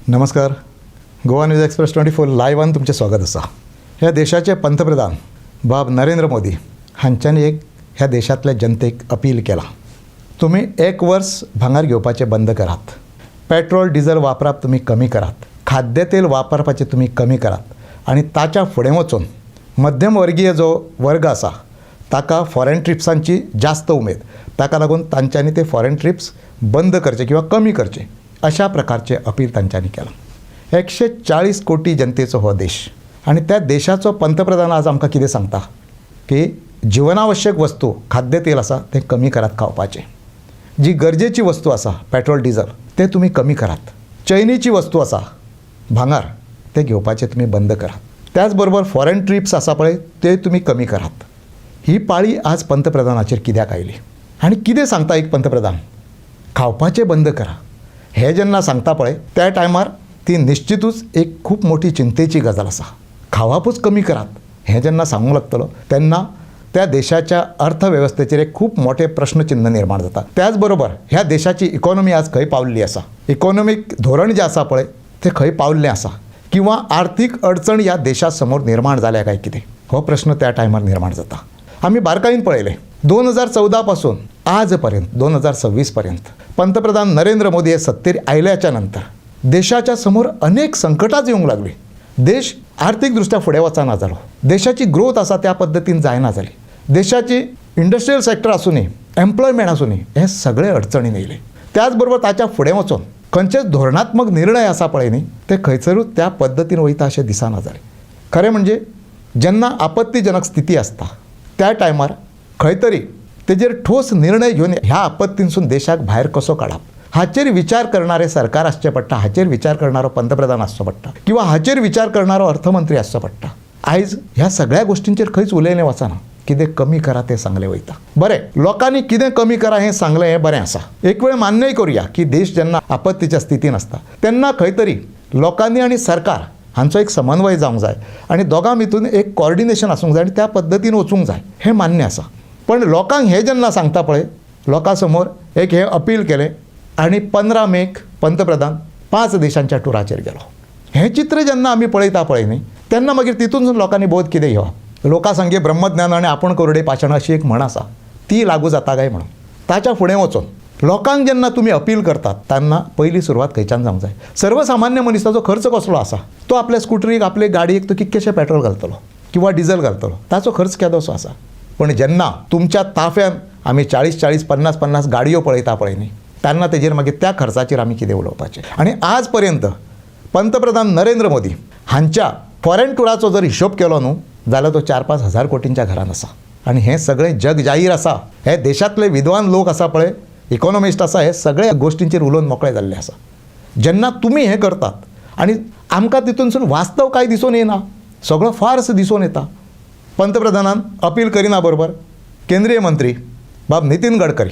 नमस्कार. Goa news express 24 लायव्हान तुमचे स्वागत आसा. ह्या देशाचे पंतप्रधान बाब नरेंद्र मोदी हांच्यांनी एक ह्या देशातल्या जनतेक अपील केला. तुम्ही 1 वर्स भांगार घेवपाचे बंद करात. पेट्रोल डिझेल वापराप तुम्ही कमी करात. खाद्यतेल वापरपाचे तुम्ही कमी करात आणि ताच्या फुडें वचून मध्यमवर्गीय जो वर्ग आसा ताका फॉरेन ट्रिप्सांची जास्त उमेद, ताका लागून तांच्यांनी ते फॉरेन ट्रिप्स बंद करचे किंवा कमी करचे अशा प्रकारचे अपील तांच्यांनी केलां. 140 कोटी जनतेचो हो देश आणि त्या देशाचो पंतप्रधान आज आमकां कितें सांगता की जीवनावश्यक वस्तू खाद्यतेल आसा ते कमी करात खावपाचे. जी गरजेची वस्तू आसा पेट्रोल डिझेल ते तुम्ही कमी करात. चैनीची वस्तू आसा भांगार ते घेवपाचे तुम्ही बंद करात. त्याचबरोबर फॉरेन ट्रिप्स आसा पळय ते तुम्ही कमी करात. ही पाळी आज पंतप्रधानाचेर कित्याक आयली आणि कितें सांगता एक पंतप्रधान? खावपाचे बंद करा हे जेन्ना सांगता पळय त्या टायमार ती निश्चितूच एक खूप मोठी चिंतेची गजाल आसा. खावपूच कमी करात हे जेन्ना सांगूंक लागतलो तेन्ना त्या देशाच्या अर्थवेवस्थेचेर एक खूप मोठे प्रश्नचिन्ह निर्माण जाता. त्याचबरोबर ह्या देशाची इकॉनॉमी आज खंय पावल्ली आसा, इकॉनॉमीक धोरण जें आसा पळय ते खंय पावल्लें आसा किंवा आर्थीक अडचण ह्या देशा समोर निर्माण जाल्या काय कितें हो प्रश्न त्या टायमार निर्माण जाता. आमी बारकायेन पळयलें 2014 पासून आज पर्यंत 2026 पर्यंत पंतप्रधान नरेंद्र मोदी हे सत्तेर आयल्याच्या नंतर देशाच्या समोर अनेक संकटां येवंक लागली. देश आर्थीकदृष्ट्या फुडें वचना जालो. देशाची ग्रोथ आसा त्या पद्दतीन जायना जाली. देशाची इंडस्ट्रियल सेक्टर आसूं न्ही, एम्प्लॉयमेंट आसूं न्ही, हे सगळे अडचणीन येयले. त्याचबरोबर ताच्या फुडें वचून खंयचेच धोरणात्मक निर्णय आसा पळय न्ही ते खंयसरूच त्या पद्दतीन वयता अशें दिसना जालें. खरें म्हणजे जेन्ना आपत्तीजनक स्थिती आसता त्या टायमार खंय तरी तेजेर ठोस निर्णय घेवन ह्या आपत्तींसून देशाक भायर कसो काडप हाचेर विचार करणारे सरकार आसचें पडटा, हाचेर विचार करणारो पंतप्रधान आसचो पडटा किंवा हाचेर विचार करणारो अर्थमंत्री आसचो पडटा. आयज ह्या सगळ्या गोश्टींचेर खंयच उलयलें वचना. कितें कमी करा तें सांगलें वयता. बरें, लोकांनी कितें कमी करा हें सांगलें हें बरें आसा. एक वेळ मान्यय करुया की देश जेन्ना आपत्तीच्या स्थितीन आसता तेन्ना खंय तरी लोकांनी आनी सरकार हांचो एक समन्वय जावंक जाय आणि दोगां भितून एक कॉर्डिनेशन आसूंक जाय आणि त्या पद्दतीन वचूंक जाय हें मान्य आसा. पण लोकांक हें जेन्ना सांगता पळय लोकां समोर एक हें अपील केलें आणि 15 मेक पंतप्रधान 5 देशांच्या टुराचेर गेलो. हें चित्र जेन्ना आमी पळयता पळय न्ही तेन्ना मागीर तितूनसून लोकांनी बोध कितें घेवप? लोकां सांगे ब्रह्मज्ञान आनी आपूण कोरडे पाशण अशी एक म्हण आसा ती लागू जाता काय म्हणून. ताच्या फुडें वचून लोकांक जेन्ना तुमी अपील करतात तेन्ना पयली सुरवात खंयच्यान जावंक जाय? सर्वसामान्य मनशाचो खर्च कसलो आसा? तो आपल्या स्कुटरीक आपले गाडयेक तो कितकेशे पेट्रोल घालतलो किंवा डिझेल घालतलो, ताचो खर्च केदोसो आसा. पण जेन्ना तुमच्या ताफ्यान आमी 40-40, 50-50 गाडयो पळयता पळय न्ही तेन्ना तेजेर मागीर त्या खर्चाचेर आमी कितें उलोवपाचें? आणि आज पर्यंत पंतप्रधान नरेंद्र मोदी हांच्या फॉरेन टुराचो जर हिशोब केलो न्हू जाल्यार तो 4-5 हजार कोटींच्या घरान आसा. आणि हें सगळें जग जाहीर आसा. हे देशांतले विद्वान लोक आसा पळय, इकॉनॉमिस्ट आसा, हे सगळ्या गोश्टींचेर उलोवन मोकळे जाल्ले आसा. जेन्ना तुमी हें करतात आणि आमकां तितूनसून वास्तव कांय दिसून येना, सगळो फार्स दिसून येता. पंतप्रधानान अपील करिना बरोबर केंद्रीय मंत्री बाब नितीन गडकरी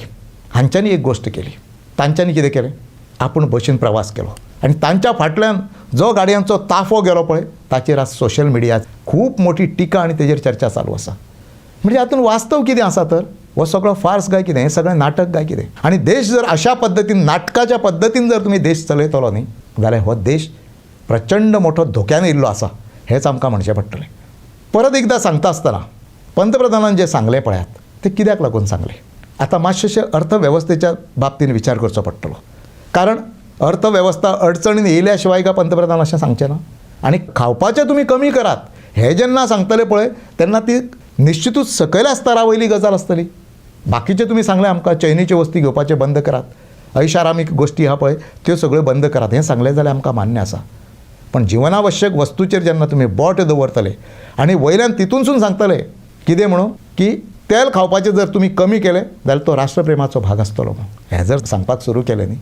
हांच्यांनी एक गोश्ट केली. तांच्यांनी कितें केलें? आपूण बशीन प्रवास केलो आणि तांच्या फाटल्यान जो गाडयांचो ताफो गेलो पळय ताचेर आज सोशल मिडियात खूप मोठी टिका आणि तेजेर चर्चा चालू आसा. म्हणजे हातून वास्तव कितें आसा तर हो सगळो फार्स काय कितें, हें सगळें नाटक काय कितें? आणि देश जर अशा पद्दतीन नाटकाच्या पद्दतीन जर तुमी देश चलयतलो न्ही जाल्यार हो देश प्रचंड मोठो धोक्यान येयल्लो आसा हेंच आमकां म्हणचें पडटलें. परत एकदां सांगता आसतना पंतप्रधानान जें सांगलें पळयात तें कित्याक लागून सांगलें? आतां मातशेशें अर्थवेवस्थेच्या बाबतीन विचार करचो पडटलो. कारण अर्थवेवस्था अडचणीन येयल्या शिवाय का पंतप्रधान अशें सांगचें ना. आणि खावपाचें तुमी कमी करात हें जेन्ना सांगतले पळय तेन्ना ती निश्चितूच सकयल्या स्तरा वयली गजाल आसतली. बाकीचे तुमी सांगलें आमकां चैनीच्यो वस्ती घेवपाचें बंद करात, ऐशारामीक गोश्टी आहा पळय त्यो सगळ्यो बंद करात हें सांगलें जाल्यार आमकां मान्य आसा. पण जीवनावश्यक वस्तूचेर जेन्ना तुमी बोट दवरतले आणि वयल्यान तितूनसून सांगतले कितें म्हणून की तेल खावपाचें जर तुमी कमी केलें जाल्यार तो राष्ट्रप्रेमाचो भाग आसतलो म्हणून हें जर सांगपाक सुरू केलें न्ही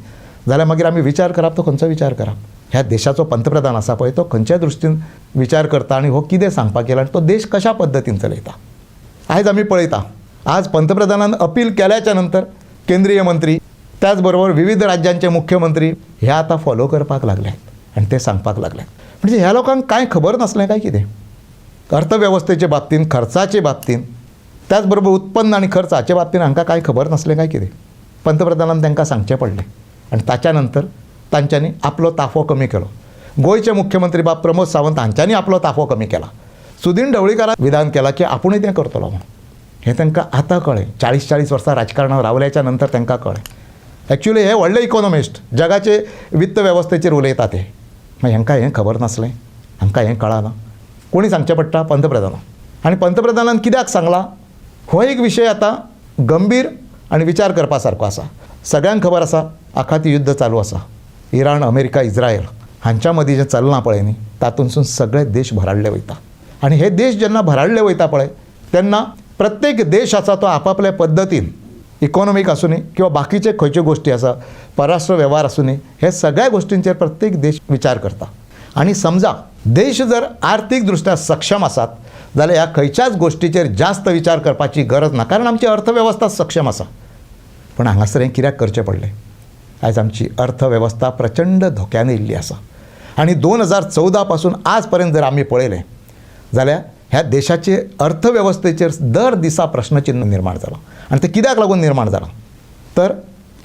जाल्यार मागीर आमी विचार करप तो खंयचो विचार करप? ह्या देशाचो पंतप्रधान आसा पळय तो खंयच्या दृश्टीन विचार करता आणि हो कितें सांगपाक येला आनी तो देश कशा पद्दतीन चलयता? आयज आमी पळयता आज पंतप्रधानान अपील केल्याच्या नंतर केंद्रीय मंत्री त्याचबरोबर विविध राज्यांचे मुख्यमंत्री हे आतां फॉलो करपाक लागल्यात आणि ते सांगपाक लागल्यात. म्हणजे ह्या लोकांक कांय खबर नासलें काय कितें? अर्थवेवस्थेचे बाबतीन, खर्चाचे बाबतीन, त्याचबरोबर उत्पन्न आणि खर्च हाचे बाबतीन हांकां कांय खबर नासलें काय कितें? पंतप्रधानान तांकां सांगचें पडलें आणि ताच्या नंतर तांच्यांनी आपलो ताफो कमी केलो. गोंयचे मुख्यमंत्री बाब प्रमोद सावंत हांच्यांनी आपलो ताफो कमी केला. सुदीन ढवळीकारान विधान केला की आपुणूय तें करतलो म्हणून. हें तांकां आतां कळ्ळें. 40 वर्सां राजकारणांत रावल्याच्या नंतर तांकां कळ्ळें. एक्चुली हे व्हडले इकॉनॉमिस्ट जगाचे वित्त वेवस्थेचेर उलयता ते. मागीर हांकां हें खबर नासलें, हांकां हें कळना. कोणी सांगचें पडटा? पंतप्रधानान. आनी पंतप्रधानान कित्याक सांगलां? हो एक विशय आतां गंभीर आनी विचार करपा सारको आसा. सगळ्यांक खबर आसा आखाती युद्ध चालू आसा. इराण, अमेरिका, इज्रायल हांच्या मदीं जें चलना पळय न्ही, तातूंतसून सगळे देश भराडले वयता. आनी हे देश जेन्ना भराडले वयता पळय तेन्ना प्रत्येक देश आसा तो आपापल्या पद्दतीन इकॉनॉमीक आसूं न्ही किंवा बाकीचे खंयच्यो गोश्टी आसा, परराष्ट्र वेव्हार आसूं न्ही, हे सगळ्या गोश्टींचेर प्रत्येक देश विचार करता. आनी समजा देश जर आर्थीक दृश्ट्या सक्षम आसात जाल्यार ह्या खंयच्याच गोश्टीचेर जास्त विचार करपाची गरज ना, कारण आमची अर्थवेवस्था सक्षम आसा. पण हांगासर हें कित्याक करचें पडलें? आयज आमची अर्थवेवस्था प्रचंड धोक्यान येयल्ली आसा. आनी 2014 पासून आज पर्यंत जर आमी पळयलें जाल्यार ह्या देशाचे अर्थवेवस्थेचेर दर दिसा प्रश्नचिन्ह निर्माण जालां. आनी तें कित्याक लागून निर्माण जालां? तर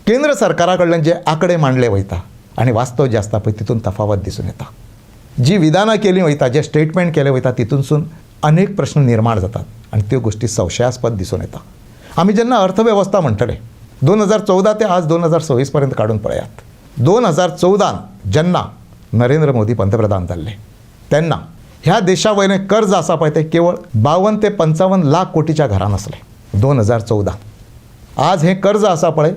केंद्र सरकारा कडल्यान जे आंकडे मांडले वयता आनी वास्तव जे आसता पळय तितून तफावत दिसून येता. जी विधानां केलीं वयता, जे स्टेटमेंट केले वयता तितूनसून अनेक प्रश्न निर्माण जातात आनी त्यो गोश्टी संशयास्पद दिसून येता. आमी जेन्ना अर्थवेवस्था म्हणटले 2014 ते आज 2026 पर्यंत काडून पळयात. 2014 जेन्ना नरेंद्र मोदी पंतप्रधान जाल्ले तेन्ना ह्या देशा वयलें कर्ज आसा पळय तें केवळ 52 ते 55 लाख कोटीच्या घरान आसलें 2014. आज हें कर्ज आसा पळय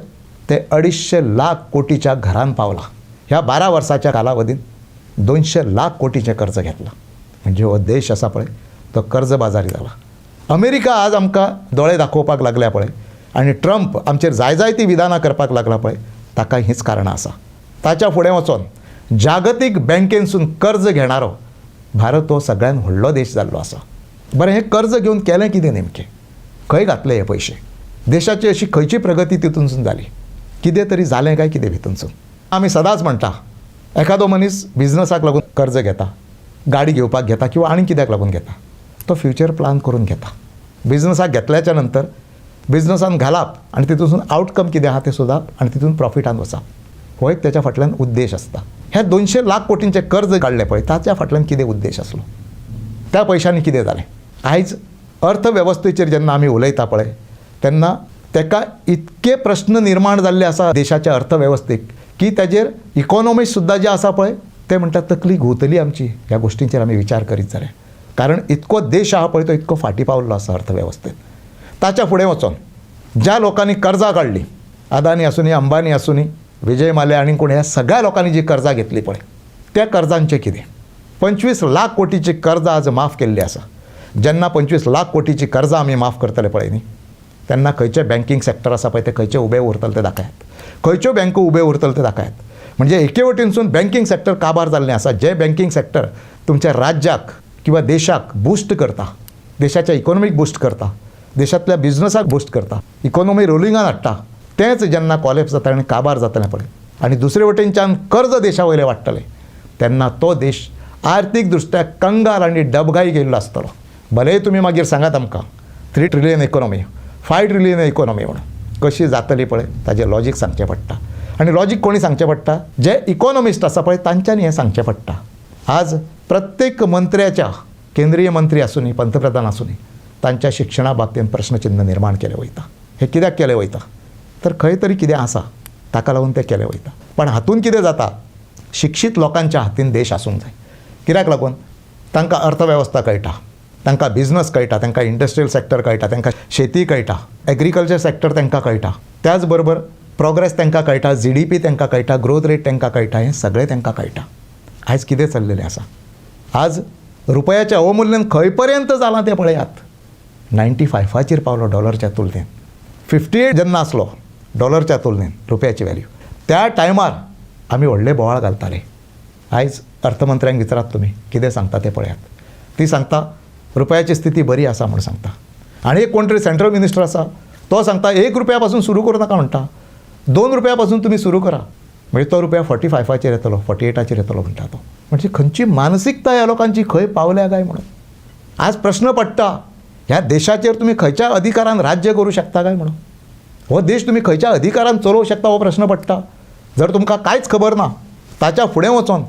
तें 250 लाख कोटीच्या घरान पावलां. ह्या 12 वर्साच्या कालावधीन 200 लाख कोटीचें कर्ज घेतलां. म्हणजे हो देश आसा पळय तो कर्ज बाजारी जाला. अमेरिका आज आमकां दोळे दाखोवपाक लागल्या पळय आनी ट्रंप आमचेर जायती विधानां करपाक लागला पळय ताका हीच कारणां आसा. ताच्या फुडें वचोन जागतीक बँकेनसून कर्ज घेणारो भारत हो सगळ्यान व्हडलो देश जाल्लो आसा. बरें, हें कर्ज घेवन केलें कितें नेमकें? खंय घातले हे पयशे? देशाची अशी खंयची प्रगती तितूनसून जाली? कितें तरी जालें काय कितें भितूनसून? आमी सदांच म्हणटा एखादो मनीस बिझनसाक लागून कर्ज घेता, गाडी घेवपाक घेता किंवा आनी कित्याक लागून घेता, तो फ्युचर प्लान करून घेता. बिझनसाक घेतल्याच्या नंतर बिझनसान घालप आनी तितूनसून आउटकम कितें आहा तें सोदप आनी तितून प्रॉफिटान वचप, हो एक तेच्या फाटल्यान उद्देश आसता. हे 200 लाख कोटींचे कर्ज काडले पळय ताच्या फाटल्यान कितें उद्देश आसलो? त्या पयशांनी कितें जालें? आयज अर्थवेवस्थेचेर जेन्ना आमी उलयता पळय तेन्ना तेका इतके प्रश्न निर्माण जाल्ले आसा देशाच्या अर्थवेवस्थेक की तेजेर इकॉनॉमिस्ट सुद्दां जे आसा पळय ते म्हणटात तकली घुंवतली आमची ह्या गोश्टींचेर आमी विचार करीत जाल्यार. कारण इतको देश आहा पळय तो इतको फाटी पावल्लो आसा अर्थवेवस्थेत. ताच्या फुडें वचोन ज्या लोकांनी कर्जां काडलीं, अदानी आसूं न्ही, अंबानी आसूं न्ही, विजय माल्या आनी कोण, ह्या सगळ्या लोकांनी जी कर्जां घेतली पळय त्या कर्जांचें कितें? 25 लाख कोटीची कर्ज आज माफ केल्ली आसा. जेन्ना 25 लाख कोटीची कर्जां आमी माफ करतले पळय न्ही तेन्ना खंयचे बँकींग सेक्टर आसा पळय ते खंयचे उबे उरतले ते दाखयात. खंयच्यो बँको उबे उरतले ते दाखयात. म्हणजे एके वटेनसून बँकींग सेक्टर काबार जाल्लें आसा. जे बँकींग सेक्टर तुमच्या राज्याक किंवा देशाक बूस्ट करता, देशाच्या इकॉनॉमीक बूस्ट करता, देशातल्या बिझनसाक बूस्ट करता, इकॉनॉमी रोलिंगान हाडटा, तेंच जेन्ना कॉलेप्स जाता आनी काबार जातलें पळय आनी दुसरे वटेनच्यान कर्ज देशा वयले वाडटले तेन्ना तो देश आर्थीक दृश्ट्या कंगाल आनी डबघाई गेल्लो आसतलो. भले तुमी मागीर सांगात आमकां 3 ट्रिलियन इकॉनॉमी, 5 ट्रिलियन इकॉनॉमी म्हणून कशी जातली पळय ताजें लॉजीक सांगचें पडटा. आनी लॉजीक कोणी सांगचें पडटा? जे इकॉनॉमिस्ट आसा पळय तांच्यांनी हें सांगचें पडटा. आज प्रत्येक मंत्र्याच्या, केंद्रीय मंत्री आसूं न्ही, पंतप्रधान आसूं न्ही, तांच्या शिक्षणा बाबतींत प्रश्नचिन्ह निर्माण केलें वयता. हे कित्याक केलें वयता? तर खंय तरी कितें आसा ताका लागून तें केलें वयता. पण हातून कितें जाता? शिक्षीत लोकांच्या हातीन देश आसूंक जाय. कित्याक लागून? तांकां अर्थवेवस्था कळटा, तांकां बिझनस कळटा, तांकां इंडस्ट्रियल सेक्टर कळटा, तांकां शेती कळटा, एग्रीकल्चर सेक्टर तांकां कळटा, त्याच बरोबर प्रोग्रेस तांकां कळटा, GDP तांकां कळटा, ग्रोथ रेट तांकां कळटा, हें सगळें तांकां कळटा. आयज कितें चल्लेलें आसा? आज रुपयाच्या अवमूल्यन खंय पर्यंत जालां तें पळयात. 95चेर पावलो डॉलरच्या तुलनेन. 58 जेन्ना आसलो डॉलरच्या तुलनेन रुपयाची व्हॅल्यू, त्या टायमार आमी व्हडले बोवाळ घालताले. आयज अर्थमंत्र्यांक विचारात तुमी कितें सांगता तें पळयात. ती सांगता रुपयाची स्थिती बरी आसा म्हूण सांगता. आनी एक कोण तरी सेंट्रल मिनिस्टर आसा तो सांगता 1 रुपया पासून सुरू करूं नाका म्हणटा, 2 रुपया पासून तुमी सुरू करा. म्हणजे तो रुपया 45चेर येतलो, 48चेर येतलो म्हणटा तो. म्हणजे खंयची मानसिकता ह्या लोकांची खंय पावल्या काय म्हणून. आज प्रश्न पडटा ह्या देशाचेर तुमी खंयच्या अधिकारान राज्य करूं शकता काय म्हणून. हो देश तुमी खंयच्या अधिकारान चलोवंक शकता हो प्रश्न पडटा. जर तुमकां कांयच खबर ना ताच्या फुडें वचोन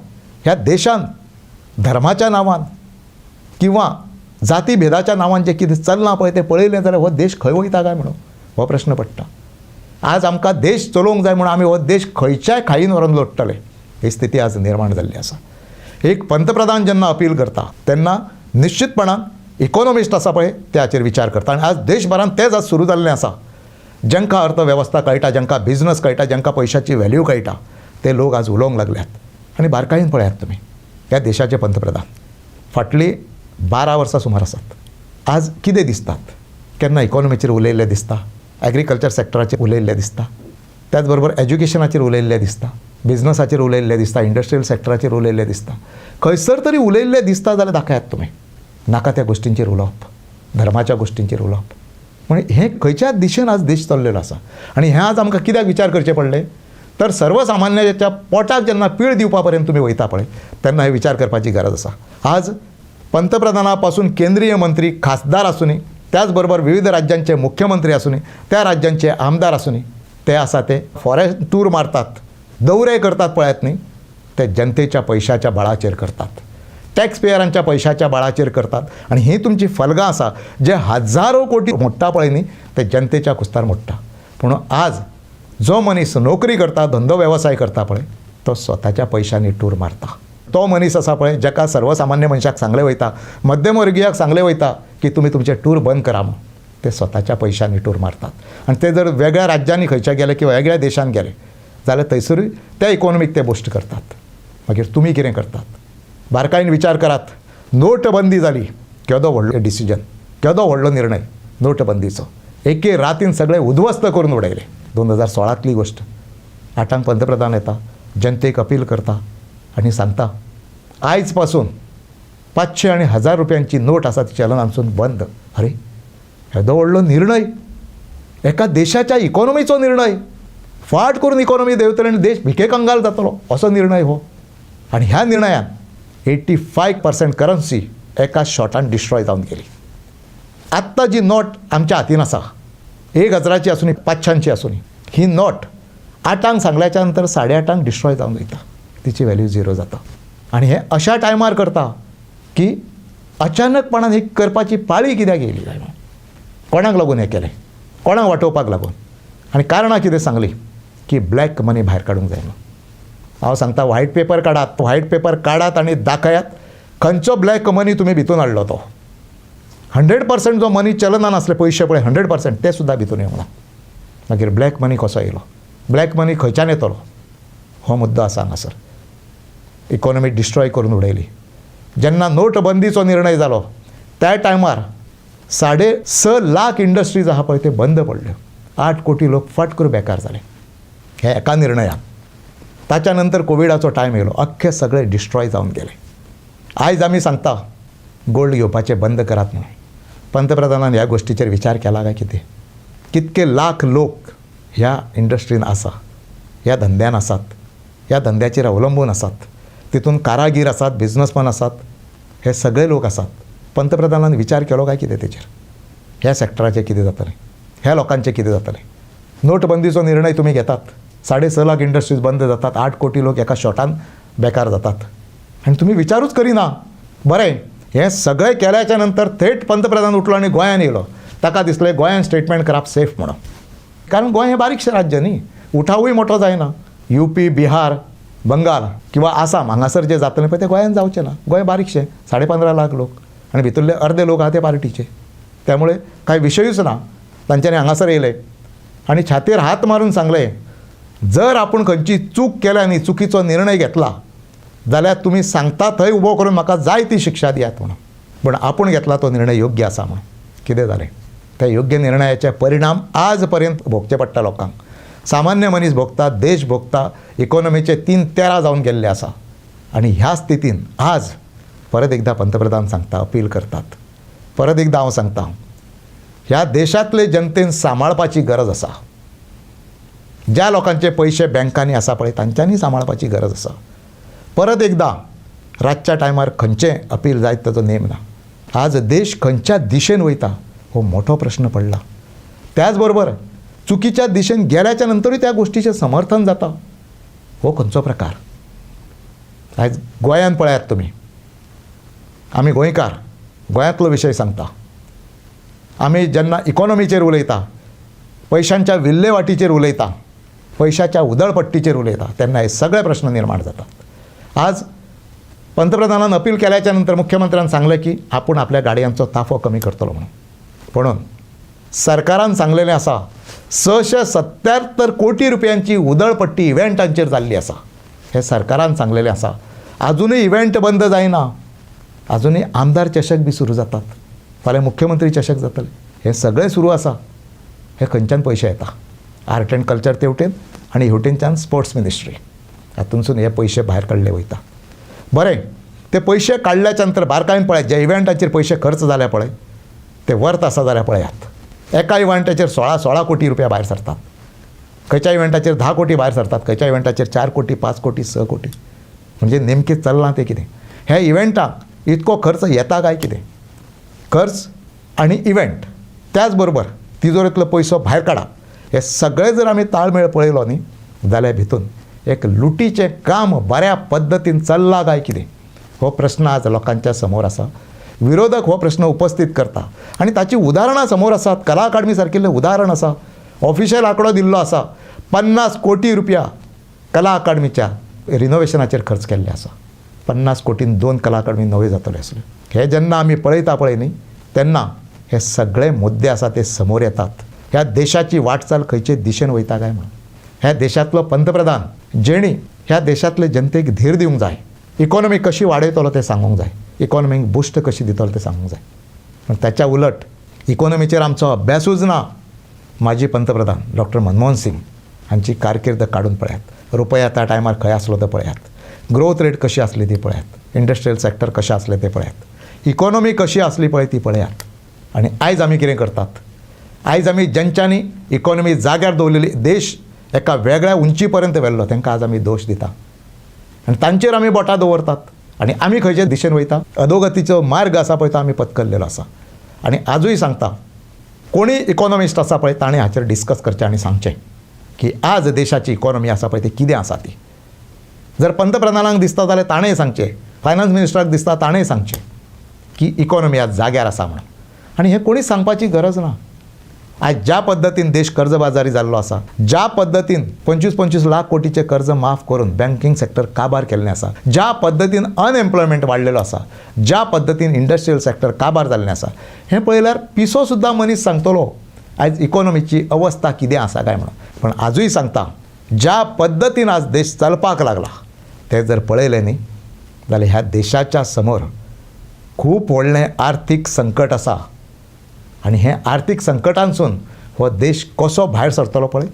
ह्या देशान धर्माच्या नांवान किंवा जाती भेदाच्या नांवान जे कितें चलना पळय तें पळयलें जाल्यार हो देश खंय वयता काय म्हणून हो प्रश्न पडटा. आज आमकां देश चलोवंक जाय म्हणून आमी हो देश खंयच्याय खाईन व्हरून लोटतले ही स्थिती आज निर्माण जाल्ली आसा. एक पंतप्रधान जेन्ना अपील करता तेन्ना निश्चितपणान इकॉनॉमिस्ट आसा पळय ते हाचेर विचार करता. आनी आज देशभरान तेंच आज सुरू जाल्लें आसा. जांकां अर्थवेवस्था कळटा, जांकां बिझनस कळटा, जांकां पयशाची व्हॅल्यू कळटा ते लोक आज उलोवंक लागल्यात. आनी बारकायेन पळयात तुमी ह्या देशाचे पंतप्रधान फाटलीं 12 वर्सां सुमार आसात. आज कितें दिसतात? केन्ना इकॉनॉमीचेर उलयल्ले दिसता, एग्रीकल्चर सॅक्टराचेर उलयल्ले दिसता, त्याच बरोबर एज्युकेशनाचेर उलयल्ले दिसता, बिझनसाचेर उलयल्ले दिसता, इंडस्ट्रियल सॅक्टराचेर उलयल्ले दिसता. खंयसर तरी उलयल्ले दिसता जाल्यार दाखयात तुमी. नाका त्या गोश्टींचेर उलोवप, धर्माच्या गोश्टींचेर उलोवप. म्हणजे हे खंयच्याच दिशेन आज देश चल्लेलो आसा. आनी हें आज आमकां कित्याक विचार करचें पडलें तर सर्वसामान्याच्या पोटाक जेन्ना पीळ दिवपा पर्यंत तुमी वयता पळय तेन्ना हे विचार करपाची गरज आसा. आज पंतप्रधाना पासून केंद्रीय मंत्री, खासदार आसूनी, त्याच बरोबर विविध राज्यांचे मुख्यमंत्री आसूनी, त्या राज्यांचे आमदार आसूनी, ते आसा ते फॉरेन टूर मारतात, दौरे करतात पळयात न्ही, ते जनतेच्या पैशाच्या बळाचेर करतात, टॅक्स पेयरांच्या पैशाच्या बळाचेर करतात. आणि ही तुमची फलगां आसा जे हजारो कोटी मोडटा पळय न्ही ते जनतेच्या कुस्तार मोडटा. पूण आज जो मनीस नोकरी करता, धंदो वेवसाय करता पळय तो स्वताच्या पैशांनी टूर मारता. तो मनीस आसा पळय जाका सर्वसामान्य मनशाक सांगले वयता, मध्यमवर्गीयाक सांगले वयता की तुमी तुमचे टूर बंद करा म्हणून, ते स्वताच्या पैशांनी टूर मारतात. आणि ते जर वेगळ्या राज्यांनी खंयच्या गेले किंवा वेगळ्या देशांत गेले जाल्यार थंयसरूय त्या इकॉनॉमीक ते बूस्ट करतात. मागीर तुमी कितें करतात? बारकायेन विचार करात. नोटबंदी जाली, केदो व्हडलो डिसिजन, केदो व्हडलो निर्णय नोटबंदीचो. एके रातीन सगळे उद्ध्वस्त करून उडयले. 2016तली गोश्ट. 8 पंतप्रधान येता, जनतेक अपील करता आनी सांगता आयज पासून 500 आणि 1000 रुपयांची नोट आसा ती चलनांसून बंद. अरे येदो व्हडलो निर्णय, एका देशाच्या इकॉनॉमीचो निर्णय. फाट करून इकॉनॉमी देंवतली आनी देश भिके कंगाल जातलो असो निर्णय हो. आनी ह्या निर्णयान 85% करन्सी एका शॉटान डिस्ट्रॉय जावन गेली. आत्तां जी नोट आमच्या हातीन आसा 1000ची आसूनी 500ची आसूनी, ही नोट 8 सांगल्याच्या नंतर 8.5 डिस्ट्रॉय जावन वयता, तिची व्हॅल्यू 0 जाता. आनी हे अशा टायमार करता की अचानकपणान ही करपाची पाळी कित्याक येयली काय म्हणून. कोणाक लागून हें केलें? कोणाक वाटोवपाक लागून? आनी कारणां कितें सांगली की ब्लॅक मनी भायर काडूंक जाय म्हणून. हांव सांगता व्हायट पेपर काडात, व्हायट पेपर काडात आनी दाखयात खंयचो ब्लॅक मनी तुमी भितून हाडलो तो. 100% जो मनी चलनान आसले पयशे पळय 100% ते सुद्दां भितून येवना. मागीर ब्लॅक मनी कसो येयलो? ब्लॅक मनी खंयच्यान येतलो? हो मुद्दो आसा हांगासर. इकॉनॉमी डिस्ट्रॉय करून उडयली. जेन्ना नोटबंदीचो निर्णय जालो त्या टायमार 6.5 लाख इंडस्ट्रीज आहा पळय ते बंद पडल्यो. 8 कोटी लोक फट करून बेकार जाले हे एका निर्णयान. ताच्या नंतर कोविडाचो टायम येयलो, अख्खे सगळे डिस्ट्रॉय जावन गेले. आयज आमी सांगता गोल्ड घेवपाचे बंद करात म्हणून. पंतप्रधानान ह्या गोश्टीचेर विचार केला काय कितें? कितके लाख लोक ह्या इंडस्ट्रीन आसा, ह्या धंद्यान आसात, ह्या धंद्याचेर अवलंबून आसात. तितून कारागीर आसात, बिझनसमॅन आसात, हे सगळे लोक आसात. पंतप्रधानान विचार केलो काय कितें तेचेर? ह्या सॅक्टराचें कितें जातलें? ह्या लोकांचें कितें जातलें? नोटबंदीचो निर्णय तुमी घेतात, 6.5 लाख इंडस्ट्रीज बंद जातात, 8 कोटी लोक एका शॉटान बेकार जातात आनी तुमी विचारूच करिना. बरें, हें सगळें केल्याच्या नंतर थेट पंतप्रधान उठलो आनी गोंयान येयलो. ताका दिसलें गोंयान स्टेटमेंट करप सेफ म्हणून. कारण गोंय हें बारीकशें राज्य न्ही, उठावूय मोठो जायना. UP, बिहार, बंगाल किंवा आसाम हांगासर जें जातलें पळय तें गोंयान जावचें ना. गोंय बारीकशें, 15.5 लाख लोक आनी भितरले अर्दे लोक आहा ते पार्टीचे. त्यामुळे कांय विशयूच ना. तांच्यांनी हांगासर येयले आनी छातीर हात मारून सांगलें जर आपूण खंयची चूक केल्या आनी चुकीचो निर्णय घेतला जाल्यार तुमी सांगता थंय उबो करून म्हाका जाय ती शिक्षा दियात म्हणून. पूण आपूण घेतला तो निर्णय योग्य आसा म्हणून. कितें जालें? त्या योग्य निर्णयाचे परिणाम आज पर्यंत भोगचे पडटा लोकांक. सामान्य मनीस भोगता, देश भोगता, इकॉनॉमीचे 3 तेरा जावन गेल्ले आसा. आनी ह्या स्थितीन आज परत एकदा पंतप्रधान सांगता, अपील करतात. परत एकदा हांव सांगता ह्या देशांतले जनतेन सांबाळपाची गरज आसा. ज्या लोकांचे पयशे बँकांनी आसा पळय तांच्यांनी सांबाळपाची गरज आसा. परत एकदा रातच्या टायमार खंयचें अपील जायत ताचो नेम ना. आज देश खंयच्या दिशेन वयता हो मोठो प्रश्न पडला. त्याचबरोबर चुकीच्या दिशेन गेल्याच्या नंतरूय त्या गोष्टीचें समर्थन जाता. हो खंयचो प्रकार? आयज गोंयांत पळयात तुमी, आमी गोंयकार, गोंयांतलो विशय सांगता. आमी जेन्ना इकॉनॉमीचेर उलयता, पयशांच्या विल्लेवाटीचेर उलयता, पयशाच्या उधळपट्टीचेर उलयता, तेन्ना हे सगळे प्रश्न निर्माण जातात. आज पंतप्रधानान अपील केल्याच्या नंतर मुख्यमंत्र्यान सांगलें की आपूण आपल्या गाडयांचो ताफो कमी करतलो म्हणून. म्हणून सरकारान सांगलेलें आसा 677 कोटी रुपयांची उधळपट्टी इव्हेंटांचेर जाल्ली आसा. हे सरकारान सांगलेलें आसा. अजूनय इव्हेंट बंद जायना, अजूनय आमदार चषक बी सुरू जातात, फाल्यां मुख्यमंत्री चषक जातले. हे सगळें सुरू आसा. हे खंयच्यान पयशे येता? आर्ट एंड कल्चर ते वटेन आनी हे वटेनच्यान स्पोर्ट्स मिनिस्ट्री, हातूंतसून हे पयशे भायर काडले वयता. बरें, ते पयशे काडल्याच्या नंतर बारकायेन पळयात, जे इव्हेंटाचेर पयशे खर्च जाले पळय ते वर्थ आसा जाल्यार पळयात. एका इव्हेंटाचेर 16 कोटी रुपया भायर सरतात, खंयच्या इव्हेंटाचेर 10 कोटी भायर सरतात, खंयच्या इव्हेंटाचेर 4 कोटी, 5 कोटी, 6 कोटी. म्हणजे नेमकें चल्लां तें कितें? हे इव्हेंटाक इतको खर्च येता काय कितें? खर्च आनी इव्हेंट त्याच बरोबर तिजोरेंतलो पयसो भायर काडा, हे सगळे जर आमी ताळमेळ पळयलो न्ही जाल्यार भितून एक लुटीचें काम बऱ्या पद्दतीन चल्लां काय कितें? हो प्रश्न आज लोकांच्या समोर आसा. विरोधक हो प्रश्न उपस्थित करता आनी ताची उदाहरणां समोर आसात. कला अकादमी सारकिल्लें उदाहरण आसा. ऑफिशियल आंकडो दिल्लो आसा. 50 कोटी रुपया कला अकादमीच्या रिनोवेशनाचेर खर्च केल्ले आसा. 50 कोटीन 2 कला अकादमी नव्यो जातल्यो आसल्यो. हे जेन्ना आमी पळयता पळय न्ही तेन्ना हे सगळे मुद्दे आसा ते समोर येतात. ह्या देशाची वाटचाल खंयचे दिशेन वयता काय म्हणून. ह्या देशांतलो पंतप्रधान जेणी ह्या देशांतले जनतेक धीर दिवंक जाय, इकॉनॉमी कशी वाडयतलो तें सांगूंक जाय, इकॉनॉमीक बूस्ट कशी दितलो तें सांगूंक जाय. पण त्याच्या उलट इकॉनॉमीचेर आमचो अभ्यासूच ना. माजी पंतप्रधान डॉक्टर मनमोहन सिंग हांची कारकीर्द काडून पळयात. रुपया त्या टायमार खंय आसलो तो पळयात. ग्रोथ रेट कशी आसली ती पळयात. इंडस्ट्रियल सेक्टर कशें आसलें तें पळयात. इकॉनॉमी कशी आसली पळय ती पळयात. आनी आयज आमी कितें करतात? आयज आमी जेंच्यांनी इकॉनॉमी जाग्यार दवरलेली, देश एका वेगळ्या उंची पर्यंत व्हेल्लो, तांकां आज आमी दोश दिता आनी तांचेर आमी बोटां दवरतात. आनी आमी खंयचे दिशेन वयता? अधोगतीचो मार्ग आसा पळय तो आमी पत्करलेलो आसा. आनी आजूय सांगता, कोणी इकॉनॉमिस्ट आसा पळय ताणें हाचेर डिस्कस करचें आनी सांगचें की आज देशाची इकॉनॉमी आसा पळय ती कितें आसा ती. जर पंतप्रधानाक दिसता जाल्यार ताणें सांगचें, फायनान्स मिनिस्टराक दिसता ताणें सांगचें की इकॉनॉमी आज जाग्यार आसा म्हणून. आनी हें कोणीच सांगपाची गरज ना. आज ज्या पद्दतीन देश कर्जबाजारी जाल्लो आसा, ज्या पद्दतीन 25-25 लाख कोटीचे कर्ज माफ करून बँकिंग सेक्टर काबार केल्लें आसा, ज्या पद्दतीन अनएम्प्लॉयमेंट वाडलेलो आसा, ज्या पद्दतीन इंडस्ट्रियल सेक्टर काबार जाल्लें आसा, हें पळयल्यार पिसो सुद्दां मनीस सांगतलो आयज इकॉनॉमीची अवस्था कितें आसा काय म्हणून. पण आजूय सांगता, ज्या पद्दतीन आज देश चलपाक लागला तें जर पळयलें न्ही जाल्यार ह्या देशाच्या समोर खूब व्हडलें आर्थीक संकट आसा. आनी हे आर्थीक संकटांसून हो देश कसो भायर सरतलो पळय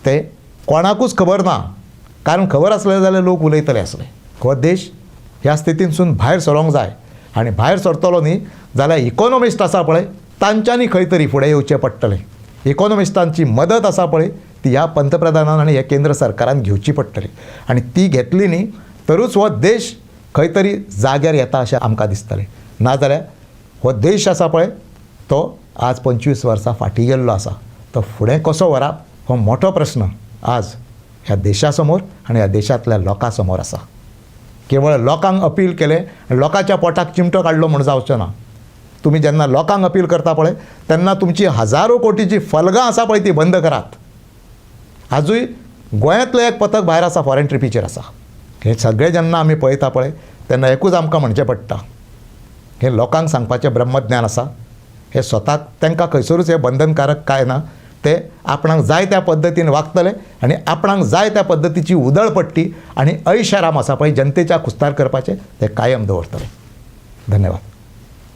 ते कोणाकूच खबर ना. कारण खबर आसलें जाल्यार लोक उलयतले आसले. हो देश ह्या स्थितींसून भायर सरोंक जाय आनी भायर सरतलो न्ही जाल्यार इकॉनॉमिस्ट आसा पळय तांच्यांनी खंय तरी फुडें येवचें पडटलें. इकॉनॉमिस्टांची मदत आसा पळय ती ह्या पंतप्रधानान आनी ह्या केंद्र सरकारान घेवची पडटली. आनी ती घेतली न्ही तरूच हो देश खंय तरी जाग्यार येता अशें आमकां दिसतलें. नाजाल्यार हो देश आसा पळय तो आज 25 वर्सां फाटीं गेल्लो आसा. तो फुडें कसो व्हरप हो मोठो प्रश्न आज ह्या देशा समोर आनी ह्या देशांतल्या लोकां समोर आसा. केवळ लोकांक अपील केलें आनी लोकांच्या पोटाक चिमटो काडलो म्हूण जावचो ना. तुमी जेन्ना लोकांक अपील करता पळय तेन्ना तुमची हजारो कोटीची फलगां आसा पळय ती बंद करात. आजूय गोंयांतलो एक पथक भायर आसा, फॉरेन ट्रिपीचेर आसा. हे सगळें जेन्ना आमी पळयता पळय तेन्ना एकूच आमकां म्हणचें पडटा, हे लोकांक सांगपाचें ब्रह्मज्ञान आसा. हे स्वताक तांकां खंयसरूच हे बंधनकारक काय ना. ते आपणाक जाय त्या पद्दतीन वागतले आनी आपणाक जाय त्या पद्दतीची उधळपट्टी आनी ऐशाराम आसा पळय जनतेच्या कुस्तार करपाचें ते कायम दवरतले. धन्यवाद.